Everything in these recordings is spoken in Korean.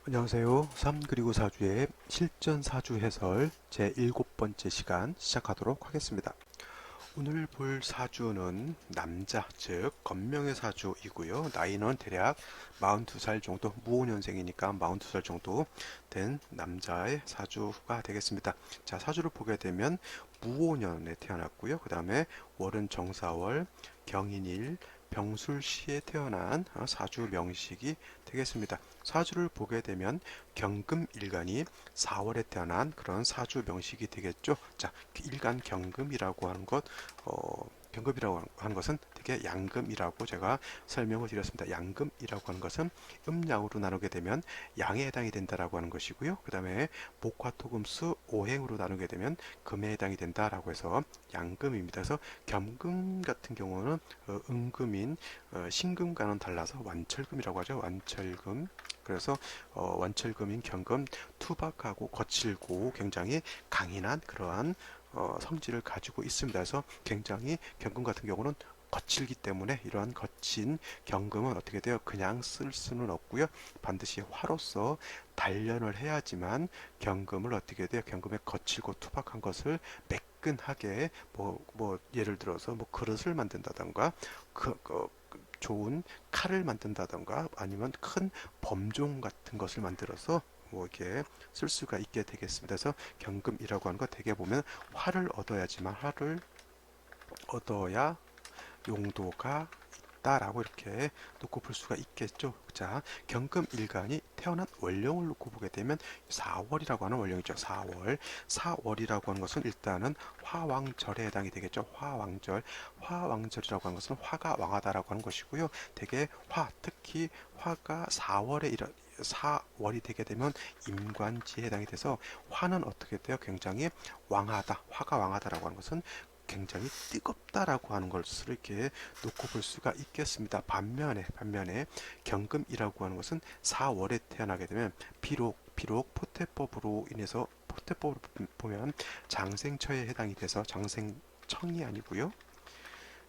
안녕하세요. 3 그리고 4주의 실전 사주 해설 제 7번째 시간 시작하도록 하겠습니다. 오늘 볼 사주는 남자, 즉 건명의 사주이고요. 나이는 대략 42살 정도, 무오년생이니까 42살 정도 된 남자의 사주가 되겠습니다. 자, 사주를 보게 되면 무오년에 태어났고요. 그 다음에 월은 정사월, 경인일, 병술시에 태어난 사주 명식이 되겠습니다. 사주를 보게 되면 경금일간이 4월에 태어난 그런 사주 명식이 되겠죠. 자, 일간 경금이라고 하는 것, 경금이라고 하는 것은 되게 양금이라고 제가 설명을 드렸습니다. 양금이라고 하는 것은 음양으로 나누게 되면 양에 해당이 된다라고 하는 것이고요. 그 다음에 목화토금수 오행으로 나누게 되면 금에 해당이 된다라고 해서 양금입니다. 그래서 겸금 같은 경우는 음금인 신금과는 달라서 완철금이라고 하죠. 완철금. 그래서 완철금인 경금, 투박하고 거칠고 굉장히 강인한 그러한 성질을 가지고 있습니다. 그래서 굉장히 경금 같은 경우는 거칠기 때문에 이러한 거친 경금은 어떻게 돼요? 그냥 쓸 수는 없고요. 반드시 화로서 단련을 해야지만 경금을 어떻게 돼요? 경금의 거칠고 투박한 것을 매끈하게 뭐 예를 들어서 뭐 그릇을 만든다던가 좋은 칼을 만든다던가 아니면 큰 범종 같은 것을 만들어서 뭐 이렇게 쓸 수가 있게 되겠습니다. 그래서 경금이라고 하는 거 대개 보면 활을 얻어야지만 활을 얻어야 용도가 있다라고 이렇게 놓고 볼 수가 있겠죠. 자, 경금일간이 태어난 월령을 놓고 보게 되면 4월이라고 하는 월령이죠. 4월. 4월이라고 하는 것은 일단은 화왕절에 해당이 되겠죠. 화왕절. 화왕절이라고 하는 것은 화가 왕하다라고 하는 것이고요. 대개 특히 화가 4월이 되게 되면 임관지에 해당이 돼서 화는 어떻게 돼요? 굉장히 왕하다. 화가 왕하다라고 하는 것은 굉장히 뜨겁다라고 하는 것을 이렇게 놓고 볼 수가 있겠습니다. 반면에 경금이라고 하는 것은 4월에 태어나게 되면 비록 포태법으로 인해서 포태법으로 보면 장생처에 해당이 돼서 장생청이 아니고요.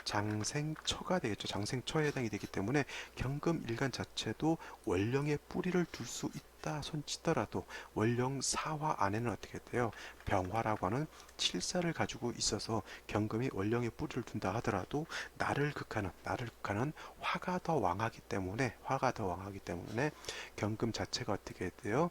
장생처가 되겠죠. 장생처에 해당이 되기 때문에 경금일간 자체도 원령의 뿌리를 둘 수 있다 손치더라도 원령 사화 안에는 어떻게 돼요? 병화라고 하는 칠사를 가지고 있어서 경금이 원령의 뿌리를 둔다 하더라도 나를 극하는 화가 더 왕하기 때문에 경금 자체가 어떻게 돼요?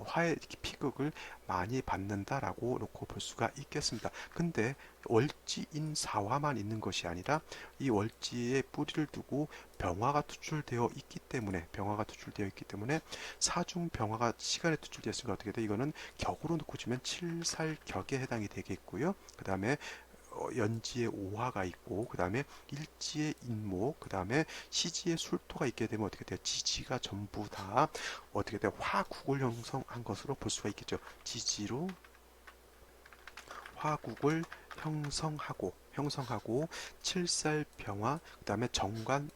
화의 피극을 많이 받는다라고 놓고 볼 수가 있겠습니다. 근데 월지인 사화만 있는 것이 아니라 이 월지에 뿌리를 두고 병화가 투출되어 있기 때문에 사중 병화가 시간에 투출되었으니까 어떻게 돼? 이거는 격으로 놓고 주면 칠살격에 해당이 되겠고요. 그 다음에 연지에 오화가 있고 그 다음에 일지에 인목 그 다음에 시지에 술토가 있게 되면 어떻게 돼요? 지지가 전부 다 어떻게 돼요? 화국을 형성한 것으로 볼 수가 있겠죠. 지지로 화국을 형성하고 칠살병화 그다음에 정관인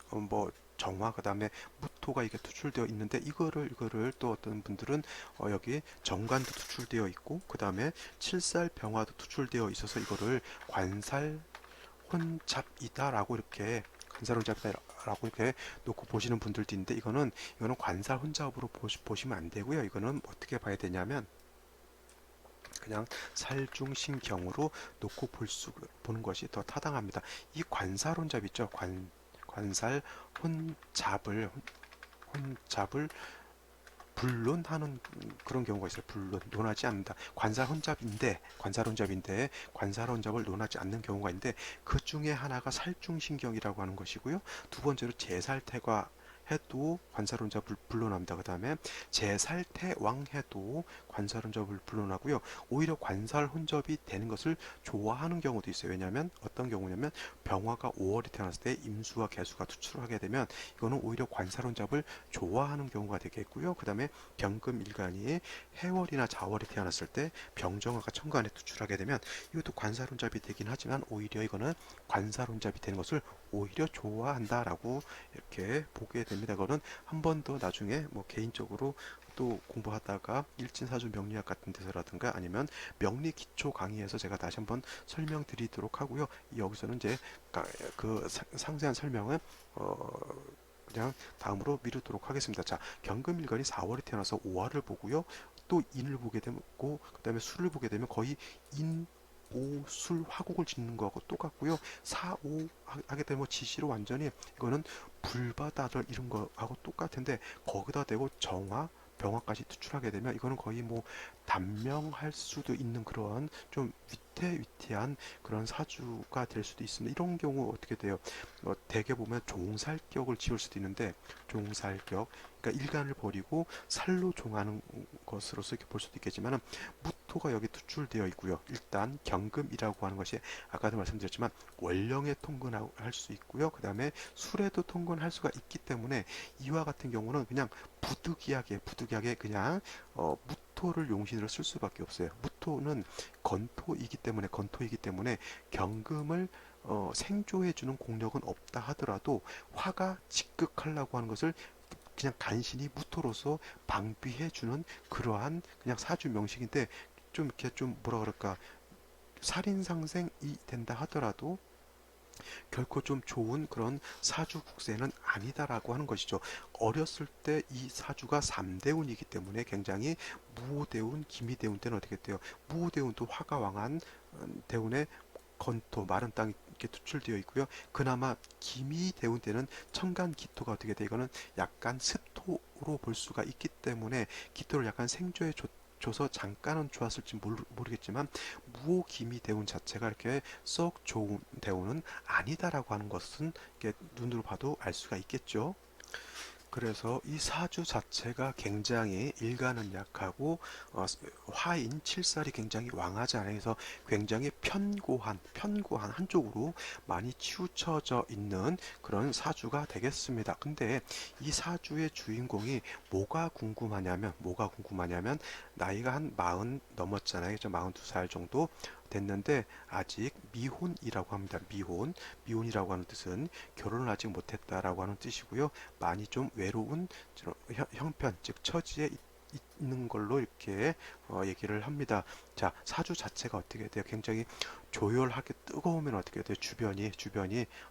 뭐 정화 그다음에 무토가 이게 투출되어 있는데 이거를 또 어떤 분들은 여기 정관도 투출되어 있고 그다음에 칠살병화도 투출되어 있어서 이거를 관살 혼잡이다라고 이렇게 관살혼잡이다라고 이렇게 놓고 보시는 분들도 있는데 이거는 관살 혼잡으로 보시면 안 되고요. 이거는 어떻게 봐야 되냐면 그냥 살중신경으로 놓고 보는 것이 더 타당합니다. 이 관살혼잡 있죠? 관살 혼잡을 불론하는 그런 경우가 있어요. 논하지 않는다. 관살혼잡을 논하지 않는 경우가 있는데 그 중에 하나가 살중신경이라고 하는 것이고요. 두 번째로 제살태가 해도 관살혼잡을 불론합니다. 그 다음에 제살태왕해도 관살혼잡을 불론하고요. 오히려 관살혼잡이 되는 것을 좋아하는 경우도 있어요. 왜냐하면 어떤 경우냐면 병화가 5월에 태어났을 때 임수와 개수가 투출하게 되면 이거는 오히려 관살혼잡을 좋아하는 경우가 되겠고요. 그 다음에 경금일간이 해월이나 자월에 태어났을 때 병정화가 천간에 투출하게 되면 이것도 관살혼잡이 되긴 하지만 오히려 이거는 관살혼잡이 되는 것을 오히려 좋아한다라고 이렇게 보게 됩니다. 그거는 한 번 더 나중에 뭐 개인적으로 또 공부하다가 일진사주 명리학 같은 데서라든가 아니면 명리 기초 강의에서 제가 다시 한번 설명드리도록 하고요. 여기서는 이제 그 상세한 설명은 그냥 다음으로 미루도록 하겠습니다. 자, 경금일간이 4월에 태어나서 5화를 보고요. 또 인을 보게 되고 그 다음에 술을 보게 되면 거의 인, 오, 술, 화국을 짓는 거하고 똑같고요. 4, 5 하게 되면 지시로 완전히 이거는 불바다를 이런 거하고 똑같은데 거기다 대고 정화, 병화까지 투출하게 되면 이거는 거의 뭐 단명할 수도 있는 그런 좀 위태위태한 그런 사주가 될 수도 있습니다. 이런 경우 어떻게 돼요? 대개 보면 종살격을 지을 수도 있는데 종살격, 그러니까 일간을 버리고 살로 종하는 것으로서 이렇게 볼 수도 있겠지만 무토가 여기 투출되어 있고요. 일단 경금이라고 하는 것이 아까도 말씀드렸지만 원령에 통근할 수 있고요. 그 다음에 술에도 통근할 수가 있기 때문에 이와 같은 경우는 그냥 부득이하게 그냥 무토를 용신으로 쓸 수밖에 없어요. 무토는 건토이기 때문에 경금을 생조해주는 공력은 없다 하더라도 화가 직극하려고 하는 것을 그냥 간신히 무토로서 방비해주는 그러한 그냥 사주 명식인데 좀 이렇게 좀 뭐라 그럴까 살인상생이 된다 하더라도 결코 좀 좋은 그런 사주 국세는 아니다라고 하는 것이죠. 어렸을 때 이 사주가 3대운이기 때문에 굉장히 무오대운, 기미대운 때는 어떻게 돼요? 무오대운도 화가 왕한 대운에 건토, 마른 땅이 이렇게 투출되어 있고요. 그나마 기미대운 때는 천간 기토가 어떻게 돼? 이거는 약간 습토로 볼 수가 있기 때문에 기토를 약간 생조해 줘서 잠깐은 좋았을지 모르겠지만 무오기미 대운 자체가 이렇게 썩 좋은 대운은 아니다라고 하는 것은 이렇게 눈으로 봐도 알 수가 있겠죠. 그래서 이 사주 자체가 굉장히 일간은 약하고 화인 칠살이 굉장히 왕하지 않아서 굉장히 편고한 한쪽으로 많이 치우쳐져 있는 그런 사주가 되겠습니다. 근데 이 사주의 주인공이 뭐가 궁금하냐면 나이가 한 40 넘었잖아요. 42살 정도 됐는데 아직 미혼이라고 합니다. 미혼이라고 하는 뜻은 결혼을 아직 못했다라고 하는 뜻이고요. 많이 좀 외로운 형편, 즉 처지에 있는 걸로 이렇게 얘기를 합니다. 자, 사주 자체가 어떻게 돼요? 굉장히 조열하게 뜨거우면 어떻게 돼요? 주변이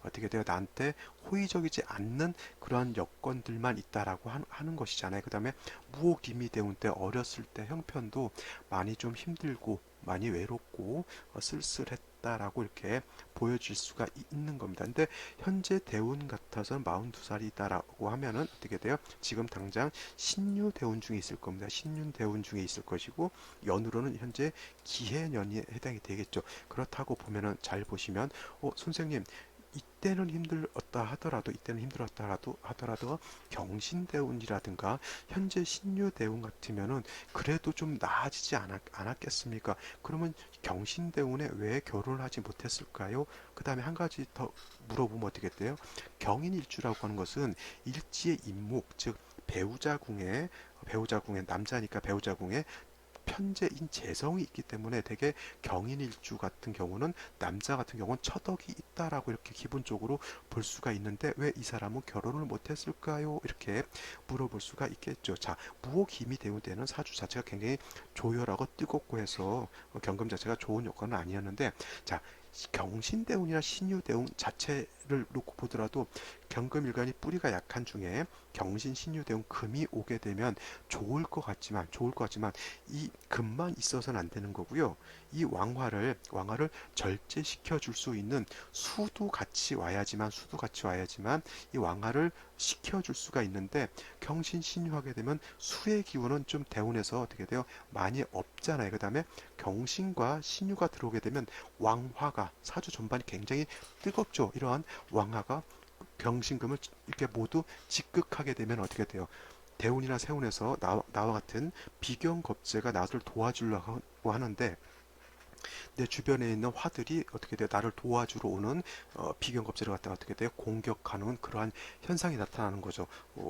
어떻게 돼요? 나한테 호의적이지 않는 그러한 여건들만 있다라고 하는 것이잖아요. 그 다음에 무호기미 대운 때 어렸을 때 형편도 많이 좀 힘들고 많이 외롭고 쓸쓸했다라고 이렇게 보여질 수가 있는 겁니다. 근데 현재 대운 같아서는 42살이다라고 하면은 어떻게 돼요? 지금 당장 신유 대운 중에 있을 겁니다. 신유 대운 중에 있을 것이고 연으로는 현재 기해년이 해당이 되겠죠. 그렇다고 보면은 잘 보시면 선생님 이때는 힘들었다 하더라도 경신대운이라든가 현재 신유대운 같으면은 그래도 좀 나아지지 않았겠습니까? 그러면 경신대운에 왜 결혼을 하지 못했을까요? 그 다음에 한 가지 더 물어보면 어떻게 돼요? 경인일주라고 하는 것은 일지의 임목, 즉 배우자궁에 남자니까 배우자궁에 편재인 재성이 있기 때문에 되게 경인일주 같은 경우는 남자 같은 경우는 처덕이 있다라고 이렇게 기본적으로 볼 수가 있는데 왜 이 사람은 결혼을 못했을까요? 이렇게 물어볼 수가 있겠죠. 자, 무호기미 대운 때는 사주 자체가 굉장히 조열하고 뜨겁고 해서 경금 자체가 좋은 요건은 아니었는데 자, 경신대운이나 신유대운 자체를 놓고 보더라도 경금일간이 뿌리가 약한 중에 경신, 신유대운 금이 오게 되면 좋을 것 같지만 이 금만 있어서는 안 되는 거고요. 이 왕화를 절제시켜 줄 수 있는 수도 같이 와야지만 이 왕화를 시켜 줄 수가 있는데 경신신유하게 되면 수의 기운은 좀 대운에서 어떻게 돼요? 많이 없잖아요. 그다음에 경신과 신유가 들어오게 되면 왕화가 사주 전반이 굉장히 뜨겁죠. 이러한 왕화가 경신금을 이렇게 모두 직극하게 되면 어떻게 돼요? 대운이나 세운에서 나와 같은 비경겁제가 나를 도와주려고 하는데 내 주변에 있는 화들이 어떻게 돼요? 나를 도와주러 오는 비경겁제를 갖다가 어떻게 돼요? 공격하는 그러한 현상이 나타나는 거죠.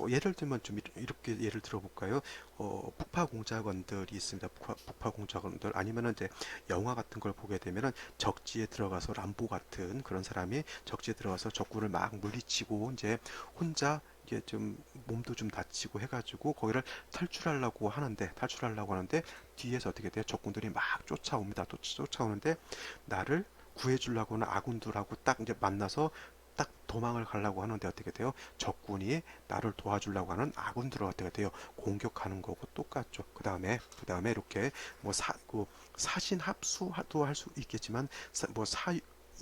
예를 들면 좀 이렇게 예를 들어볼까요? 북파공작원들이 있습니다. 북파공작원들 아니면은 이제 영화 같은 걸 보게 되면은 적지에 들어가서 람보 같은 그런 사람이 적지에 들어가서 적군을 막 물리치고 이제 혼자 이게 좀 몸도 좀 다치고 해가지고 거기를 탈출하려고 하는데 뒤에서 어떻게 돼요? 적군들이 막 쫓아옵니다. 또 쫓아오는데 나를 구해주려고 하는 아군들하고 딱 이제 만나서 딱 도망을 가려고 하는데 어떻게 돼요? 적군이 나를 도와주려고 하는 아군들은 어떻게 돼요? 공격하는 거고 똑같죠. 그 다음에 이렇게 뭐 사신 합수도 할 수 있겠지만 뭐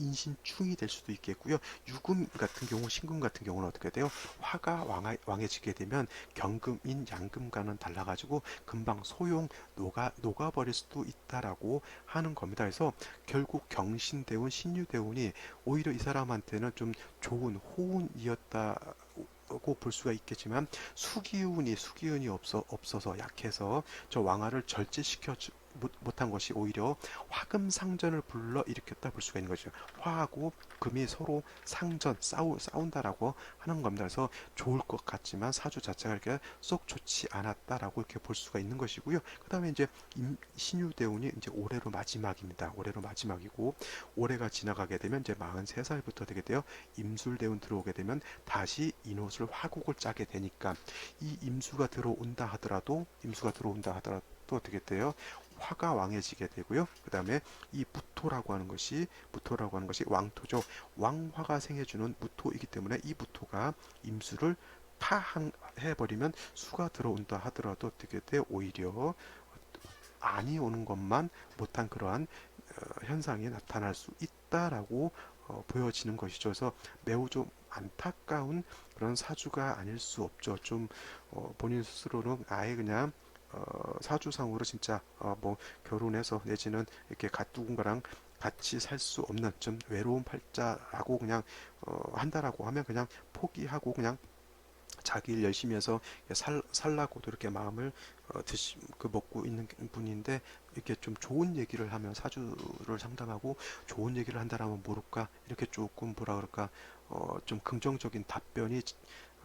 인신충이 될 수도 있겠고요. 유금 같은 경우, 신금 같은 경우는 어떻게 돼요? 화가 왕해지게 되면 경금인 양금과는 달라가지고 금방 녹아버릴 수도 있다라고 하는 겁니다. 그래서 결국 경신대운, 신유대운이 오히려 이 사람한테는 좀 좋은 호운이었다. 고 볼 수가 있겠지만 수기운이 없어서 약해서 저 왕화를 절제시켜 못한 것이 오히려 화금상전을 불러 일으켰다 볼 수가 있는 거죠. 화하고 금이 서로 싸운다라고 하는 겁니다. 그래서 좋을 것 같지만 사주 자체가 이렇게 쏙 좋지 않았다라고 이렇게 볼 수가 있는 것이고요. 그 다음에 이제 신유대운이 이제 올해로 마지막입니다. 올해로 마지막이고 올해가 지나가게 되면 이제 43살부터 되게 돼요. 임술대운 들어오게 되면 다시 인옷을 화국을 짜게 되니까 이 임수가 들어온다 하더라도 어떻게 돼요? 화가 왕해지게 되고요. 그 다음에 이 무토라고 하는 것이 왕토죠. 왕화가 생해주는 무토이기 때문에 이 무토가 임수를 파해버리면 수가 들어온다 하더라도 어떻게 돼? 오히려 안이 오는 것만 못한 그러한 현상이 나타날 수 있다라고 보여지는 것이죠. 그래서 매우 좀 안타까운 그런 사주가 아닐 수 없죠. 좀 본인 스스로는 아예 그냥 사주상으로 진짜 뭐 결혼해서 내지는 이렇게 누군가랑 같이 살 수 없는 좀 외로운 팔자라고 그냥 한다라고 하면 그냥 포기하고 그냥 자기 일 열심히 해서 살라고도 이렇게 마음을 먹고 있는 분인데 이렇게 좀 좋은 얘기를 하면 사주를 상담하고 좋은 얘기를 한다라면 모를까 이렇게 조금 뭐라 그럴까 좀 긍정적인 답변이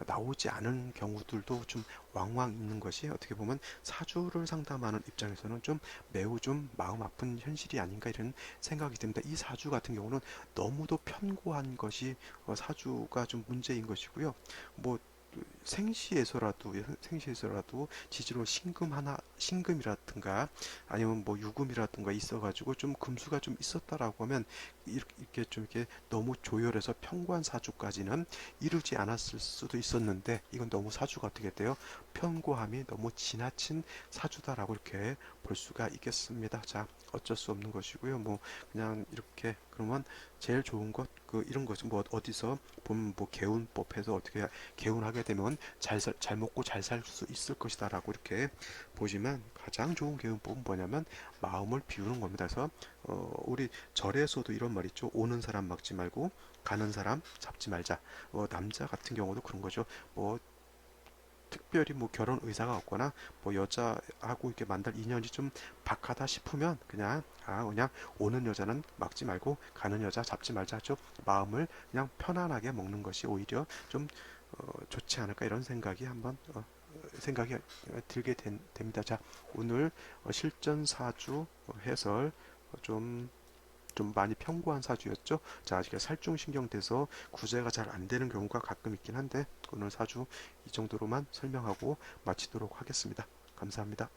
나오지 않은 경우들도 좀 왕왕 있는 것이 어떻게 보면 사주를 상담하는 입장에서는 좀 매우 좀 마음 아픈 현실이 아닌가 이런 생각이 듭니다. 이 사주 같은 경우는 너무도 편고한 것이 사주가 좀 문제인 것이고요. 뭐 생시에서라도 지지로 신금이라든가 아니면 뭐 유금이라든가 있어가지고 좀 금수가 좀 있었다라고 하면 이렇게 좀 이렇게 너무 조열해서 편관 사주까지는 이르지 않았을 수도 있었는데 이건 너무 사주가 어떻게 돼요? 편고함이 너무 지나친 사주다라고 이렇게 볼 수가 있겠습니다. 자, 어쩔 수 없는 것이고요. 뭐 그냥 이렇게 그러면 제일 좋은 것 이런 거죠. 뭐 어디서 보면 뭐 개운법해서 어떻게 개운하게 되면 잘 먹고 잘 살 수 있을 것이다라고 이렇게 보지만 가장 좋은 개운법은 뭐냐면 마음을 비우는 겁니다. 그래서 우리 절에서도 이런 말 있죠. 오는 사람 막지 말고 가는 사람 잡지 말자. 남자 같은 경우도 그런 거죠. 뭐 특별히 뭐 결혼 의사가 없거나 뭐 여자하고 이렇게 만날 인연이 좀 박하다 싶으면 그냥 오는 여자는 막지 말고 가는 여자 잡지 말자. 마음을 그냥 편안하게 먹는 것이 오히려 좀 좋지 않을까 이런 생각이 들게 됩니다. 자, 오늘 실전사주 해설 좀 많이 편고한 사주였죠. 자, 아직 살중신경 돼서 구제가 잘 안 되는 경우가 가끔 있긴 한데 오늘 사주 이 정도로만 설명하고 마치도록 하겠습니다. 감사합니다.